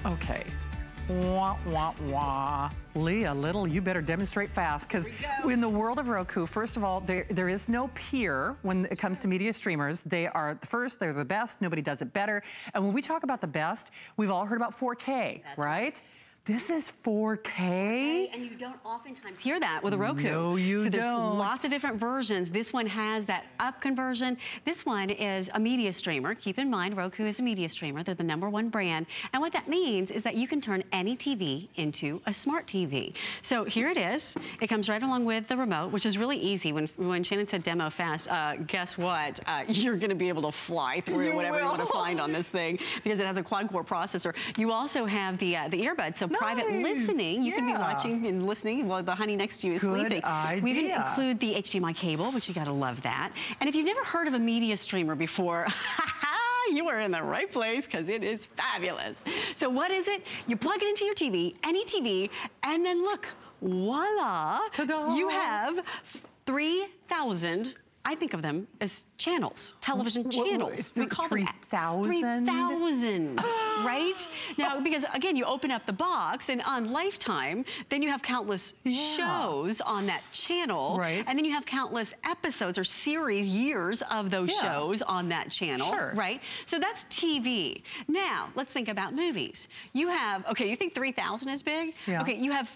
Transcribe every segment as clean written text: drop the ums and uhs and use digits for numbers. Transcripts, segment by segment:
Okay. Wah, wah, wah. Leah Little, you better demonstrate fast, because in the world of Roku, first of all, there is no peer when it comes to media streamers. They are the first, they're the best, nobody does it better. And when we talk about the best, we've all heard about 4K, right? This is 4K? And you don't oftentimes hear that with a Roku. No, you don't. So there's lots of different versions. This one has that up conversion. This one is a media streamer. Keep in mind, Roku is a media streamer. They're the #1 brand. And what that means is that you can turn any TV into a smart TV. So here it is. It comes right along with the remote, which is really easy. When Shannon said demo fast, guess what? You're gonna be able to fly through whatever you want to find on this thing, because it has a quad-core processor. You also have the earbuds, so private listening. You can be watching and listening while the honey next to you is sleeping. We even include the HDMI cable, which you gotta love that. And if you've never heard of a media streamer before, you are in the right place, because it is fabulous. So what is it? You plug it into your TV, any TV, and then look, voila, you have 3,000, I think of them as channels, television channels. We call them 3,000? 3,000, right? Now, because again, you open up the box, and on Lifetime, then you have countless shows on that channel. Right. And then you have countless episodes or series, years of those shows on that channel, right? So that's TV. Now, let's think about movies. You have, okay, you think 3,000 is big? Okay, you have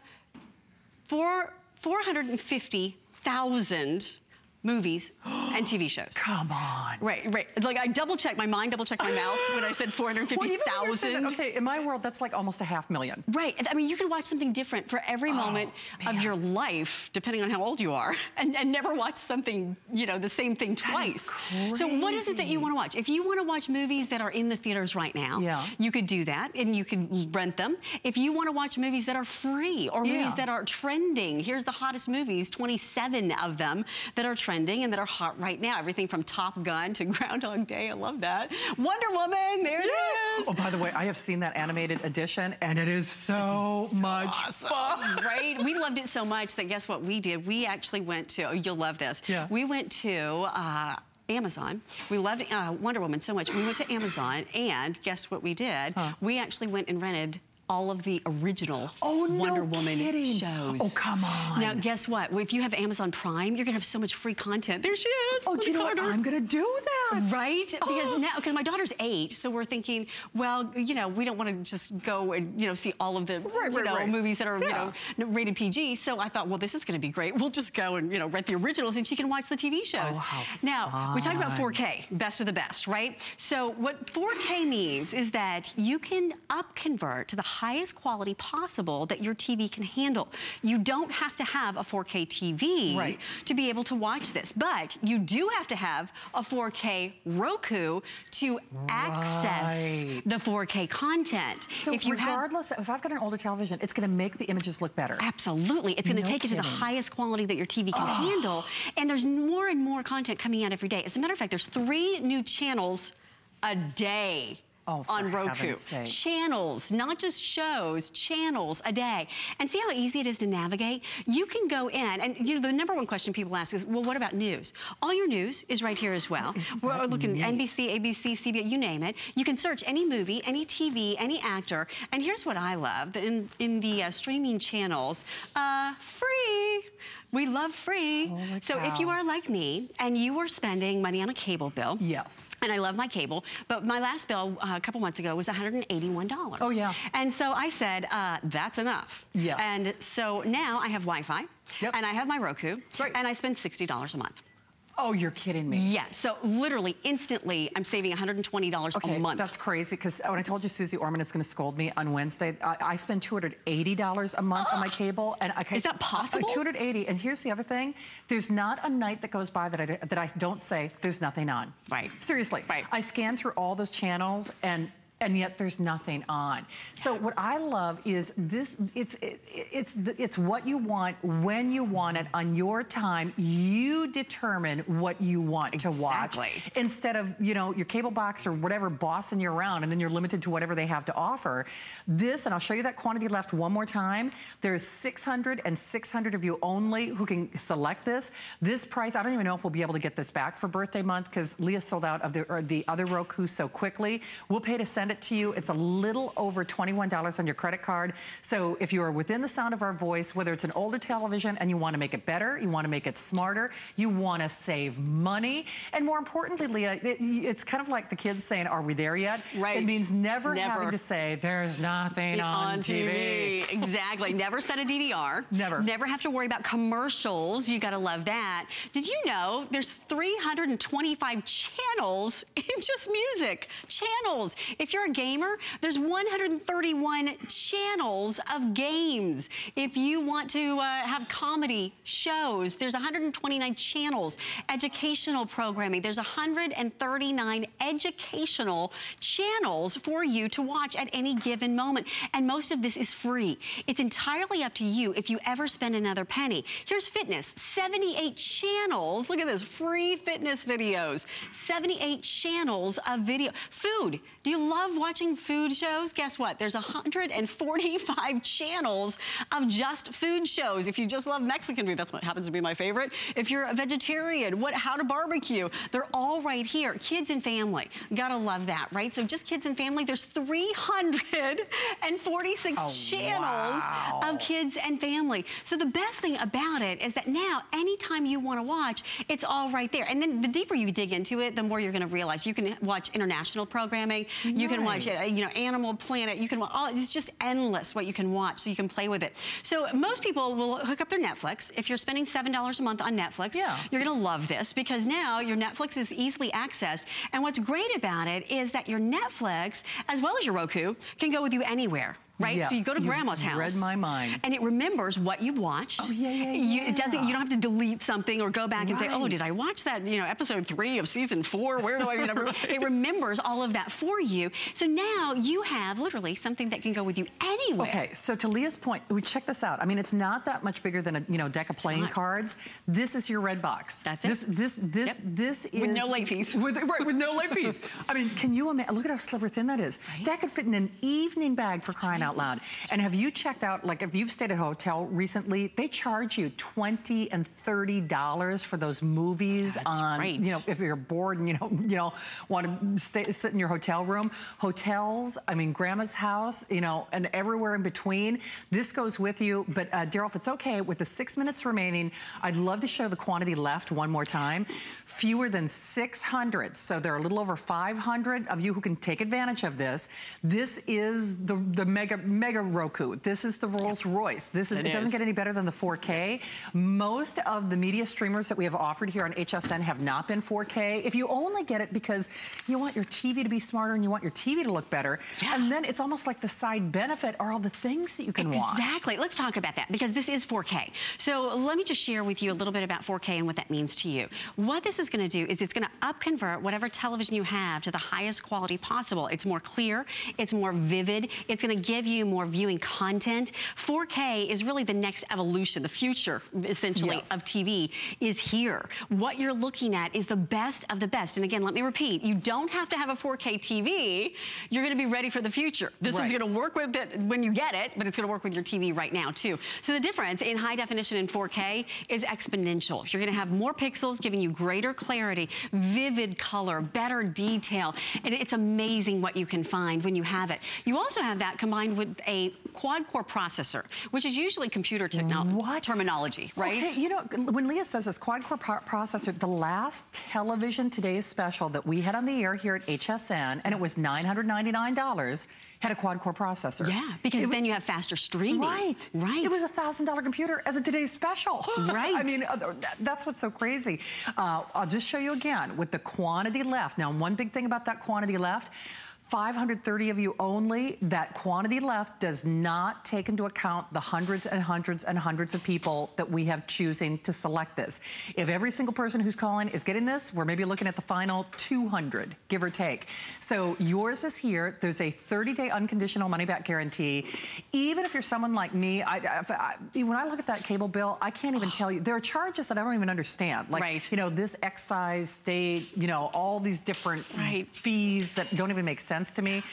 450,000 movies and TV shows. Come on. Right. Like I double-checked, my mind double-checked my mouth when I said 450,000. Okay, in my world, that's like almost 500,000. Right. I mean, you can watch something different for every moment of your life, depending on how old you are, and never watch something, you know, the same thing twice. So what is it that you want to watch? If you want to watch movies that are in the theaters right now, you could do that, and you could rent them. If you want to watch movies that are free, or movies that are trending, here's the hottest movies, 27 of them that are trending and that are hot right now. Everything from Top Gun to Groundhog Day. I love that. Wonder Woman, there it is. Oh, by the way, I have seen that animated edition, and it is so much fun. Right? We loved it so much that guess what we did? We actually went to, oh, you'll love this. We went to Amazon. We loved Wonder Woman so much. We went to Amazon, and guess what we did? We actually went and rented all of the original Wonder Woman shows. Oh, come on. Now, guess what? If you have Amazon Prime, you're gonna have so much free content. There she is. Oh, do you know what? I'm gonna do that. Right? Because my daughter's 8, so we're thinking, well, you know, we don't want to just go and, you know, see all of the movies that are, you know, rated PG. So I thought, well, this is gonna be great. We'll just go and, you know, rent the originals, and she can watch the TV shows. Oh, how now, we talked about 4K, best of the best, right? So what 4K means is that you can up-convert to the highest quality possible that your TV can handle. You don't have to have a 4K TV to be able to watch this, but you do have to have a 4K Roku to access the 4K content. So if regardless, if I've got an older television, it's gonna make the images look better. Absolutely. It's gonna take it to the highest quality that your TV can handle, and there's more and more content coming out every day. As a matter of fact, there's 3 new channels a day. On Roku. Channels, not just shows, channels a day. And see how easy it is to navigate? You can go in, and you know, the #1 question people ask is, well, what about news? All your news is right here as well. We're looking at NBC, ABC, CBS, you name it. You can search any movie, any TV, any actor. And here's what I love, in the streaming channels, free. We love free. So if you are like me and you are spending money on a cable bill. And I love my cable, but my last bill a couple months ago was $181. Oh yeah. And so I said, that's enough. And so now I have Wi-Fi and I have my Roku and I spend $60 a month. Oh, you're kidding me. Yeah, so literally, instantly, I'm saving $120 a month. That's crazy, because when I told you Susie Orman is gonna scold me on Wednesday, I spend $280 a month on my cable. And is that possible? $280, and here's the other thing. There's not a night that goes by that I don't say, there's nothing on. Seriously. I scan through all those channels, and yet there's nothing on. So what I love is this, it's what you want, when you want it, on your time. You determine what you want to watch. Instead of, you know, your cable box or whatever bossing you around, and then you're limited to whatever they have to offer. This, and I'll show you that quantity left one more time. There's 600 and 600 of you only who can select this. This price, I don't even know if we'll be able to get this back for birthday month, because Leah sold out of the other Roku so quickly. We'll pay to send send it to you. It's a little over $21 on your credit card. So if you are within the sound of our voice, whether it's an older television and you want to make it better, you want to make it smarter, you want to save money, and more importantly, Leah, it's kind of like the kids saying, are we there yet? Right. It means never having to say, there's nothing on TV. Exactly. Never set a DVR. Never. Never have to worry about commercials. You gotta love that. Did you know there's 325 channels in just music? Channels. If you're a gamer, there's 131 channels of games. If you want to have comedy shows, there's 129 channels. Educational programming, there's 139 educational channels for you to watch at any given moment. And most of this is free. It's entirely up to you if you ever spend another penny. Here's fitness, 78 channels. Look at this, free fitness videos. 78 channels of video. Food, do you love watching food shows? Guess what? There's 145 channels of just food shows. If you just love Mexican food, that's what happens to be my favorite. If you're a vegetarian, how to barbecue, they're all right here. Kids and family, gotta love that, right? So just kids and family, there's 346 channels of kids and family. So the best thing about it is that now, anytime you wanna watch, it's all right there. And then the deeper you dig into it, the more you're gonna realize. You can watch international programming, you can watch, Animal Planet, you can watch, it's just endless what you can watch, so you can play with it. So most people will hook up their Netflix. If you're spending $7 a month on Netflix, you're gonna love this, because now your Netflix is easily accessed. And what's great about it is that your Netflix, as well as your Roku, can go with you anywhere. Right? Yes, so you go to grandma's house. Read my mind. And it remembers what you watched. Oh, yeah. You don't have to delete something or go back and say, oh, did I watch that, episode 3 of season 4? Where do I remember? It remembers all of that for you. So now you have literally something that can go with you anywhere. Okay, so to Leah's point, check this out. I mean, it's not that much bigger than a deck of playing cards. This is your red box. That's it. This is with no late fees. With no late fees. I mean, can you imagine? Look at how sliver thin that is. Right? That could fit in an evening bag for crying out loud. And have you checked out, like if you've stayed at a hotel recently, they charge you $20 and $30 for those movies. That's on, right. If you're bored and want to sit in your hotel room. Hotels, I mean, grandma's house, and everywhere in between. This goes with you. But Daryl, if it's okay, with the 6 minutes remaining, I'd love to show the quantity left one more time. Fewer than 600. So there are a little over 500 of you who can take advantage of this. This is the mega Roku. This is the Rolls Royce. It doesn't get any better than the 4K. Most of the media streamers that we have offered here on HSN have not been 4K. If you only get it because you want your TV to be smarter and you want your TV to look better, and then it's almost like the side benefit are all the things that you can watch. Exactly. Let's talk about that, because this is 4K. So let me just share with you a little bit about 4K and what that means to you. What this is going to do is it's going to upconvert whatever television you have to the highest quality possible. It's more clear, it's more vivid, it's going to give you more viewing content. 4K is really the next evolution, the future, essentially, of TV is here. What you're looking at is the best of the best. And again, let me repeat, you don't have to have a 4K TV. You're going to be ready for the future. This is going to work with it when you get it, but it's going to work with your TV right now, too. So the difference in high definition and 4K is exponential. You're going to have more pixels, giving you greater clarity, vivid color, better detail. And it's amazing what you can find when you have it. You also have that combined with a quad-core processor, which is usually computer terminology, right? Okay, when Leah says this quad-core processor, the last television today's special that we had on the air here at HSN, and it was $999, had a quad-core processor. Yeah, because then you have faster streaming. Right. It was a $1,000 computer as a today's special. Right. I mean, that's what's so crazy. I'll just show you again with the quantity left. Now, one big thing about that quantity left, 530 of you only. That quantity left does not take into account the hundreds and hundreds and hundreds of people that we have choosing to select this. If every single person who's calling is getting this, we're maybe looking at the final 200, give or take. So yours is here. There's a 30-day unconditional money-back guarantee. Even if you're someone like me, when I look at that cable bill, I can't even tell you. There are charges that I don't even understand. Like, this excise, state, all these different fees that don't even make sense to me.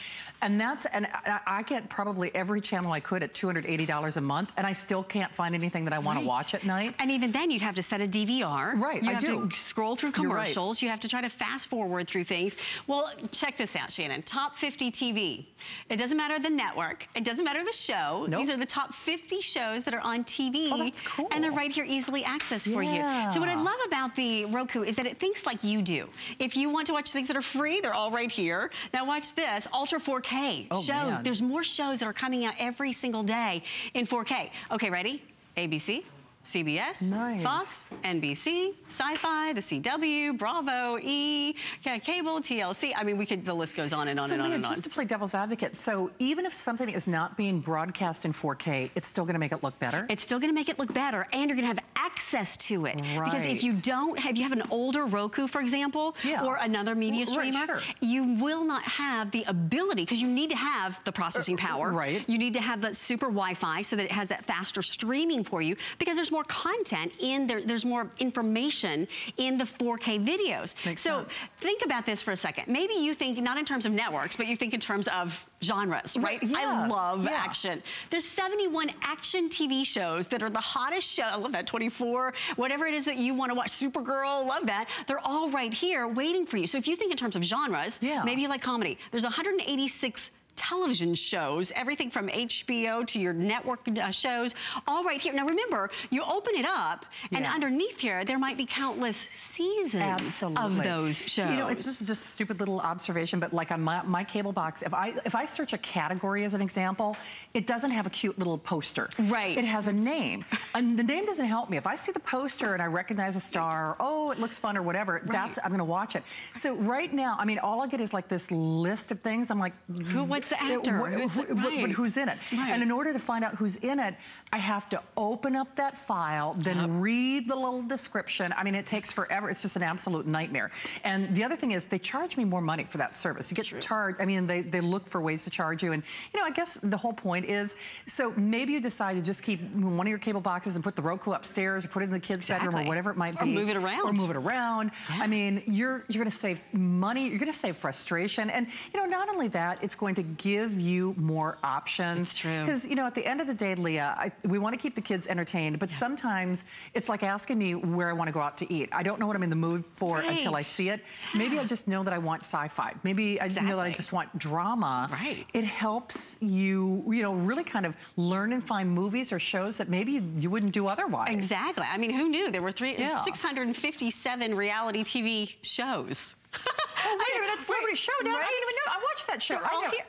And I get probably every channel I could at $280 a month, and I still can't find anything that I want to watch at night. And even then, you'd have to set a DVR. Right, you have to scroll through commercials. Right. You have to try to fast forward through things. Well, check this out, Shannon. Top 50 TV. It doesn't matter the network. It doesn't matter the show. Nope. These are the top 50 shows that are on TV. Oh, that's cool. And they're right here, easily accessed for you. So what I love about the Roku is that it thinks like you do. If you want to watch things that are free, they're all right here. Now watch this, Ultra 4K shows. Man. There's more shows that are coming out every single day in 4K. Okay, ready? ABC. CBS, Fox, NBC, Sci-Fi, the CW, Bravo, E, Cable, TLC. I mean, the list goes on and on and on and on. Just to play devil's advocate, so even if something is not being broadcast in 4K, it's still gonna make it look better? It's still gonna make it look better, and you're gonna have access to it. Right. Because if you have an older Roku, for example, or another media streamer, you will not have the ability, because you need to have the processing power. Right. You need to have that super Wi-Fi so that it has that faster streaming for you, because there's more content in there, there's more information in the 4K videos. Makes so sense. think about this for a second. Maybe you think not in terms of networks, but you think in terms of genres, right? Yes. I love action. There's 71 action TV shows that are the hottest show. I love that, 24, whatever it is that you want to watch, Supergirl, love that. They're all right here waiting for you. So if you think in terms of genres, maybe you like comedy. There's 186 television shows, everything from HBO to your network shows, all right here. Now remember, you open it up, and underneath here, there might be countless seasons of those shows. You know, it's just a stupid little observation, but like on my cable box, if I search a category as an example, it doesn't have a cute little poster. Right. It has a name, and the name doesn't help me. If I see the poster and I recognize a star, oh, it looks fun or whatever, I'm gonna watch it. So right now, I mean, all I get is like this list of things. I'm like, what's the actor? Who's in it? Right. And in order to find out who's in it, I have to open up that file, then read the little description. I mean, it takes forever. It's just an absolute nightmare. And the other thing is they charge me more money for that service. You get charged. I mean, they look for ways to charge you. And, you know, I guess the whole point is, so maybe you decide to just keep one of your cable boxes and put the Roku upstairs or put it in the kids' bedroom or whatever it might be. Or move it around. Or move it around. Yeah. I mean, you're going to save money. You're going to save frustration. And, you know, not only that, it's going to give you more options. It's true. Because, you know, at the end of the day, Leah, we want to keep the kids entertained, but sometimes it's like asking me where I want to go out to eat. I don't know what I'm in the mood for until I see it. Maybe I just know that I want sci-fi. Maybe I know that I just want drama. Right. It helps you, you know, really kind of learn and find movies or shows that maybe you wouldn't do otherwise. Exactly. I mean, who knew? There were 657 reality TV shows. Oh, wait a minute, Celebrity Showdown. I didn't even know. I watched that show.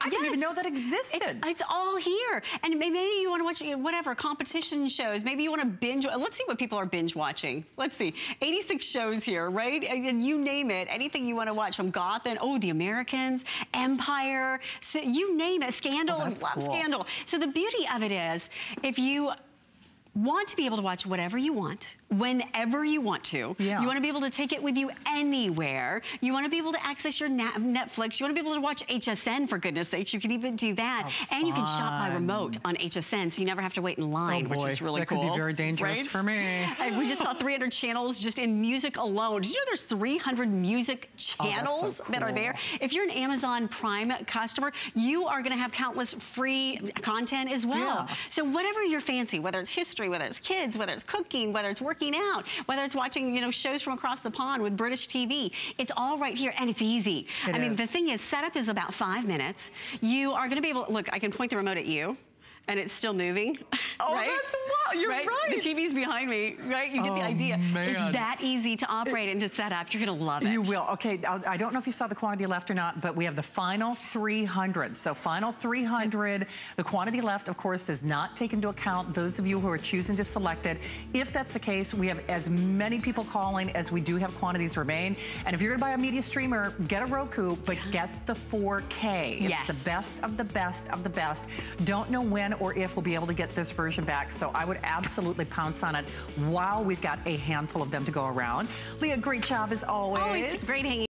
I didn't even know that existed. It's all here. And maybe you want to watch whatever, competition shows. Maybe you want to binge. Let's see what people are binge watching. Let's see. 86 shows here, right? And you name it. Anything you want to watch from Gotham. Oh, The Americans, Empire. So you name it. Scandal. I love Scandal. So the beauty of it is, if you want to be able to watch whatever you want, whenever you want to. You want to be able to take it with you anywhere. You want to be able to access your Netflix. You want to be able to watch HSN, for goodness sakes. You can even do that. And you can shop by remote on HSN, so you never have to wait in line, which is really cool. That could be very dangerous for me. And we just saw 300 channels just in music alone. Did you know there's 300 music channels that are there? If you're an Amazon Prime customer, you are going to have countless free content as well. So whatever your fancy, whether it's history, whether it's kids, whether it's cooking, whether it's working out, whether it's watching, you know, shows from across the pond with British TV, it's all right here, and it's easy. I mean, the thing is, setup is about 5 minutes. You are going to be able to, look, I can point the remote at you, and it's still moving. Oh, that's wild. You're right. The TV's behind me, right? You get the idea. Man. It's that easy to operate and to set up. You're going to love it. You will. Okay, I don't know if you saw the quantity left or not, but we have the final 300. So final 300. The quantity left, of course, does not take into account those of you who are choosing to select it. If that's the case, we have as many people calling as we do have quantities remain. And if you're going to buy a media streamer, get a Roku, but get the 4K. It's the best of the best of the best. Don't know when or if we'll be able to get this version back, so I would absolutely pounce on it while we've got a handful of them to go around. Leah, great job as always. Always great hanging.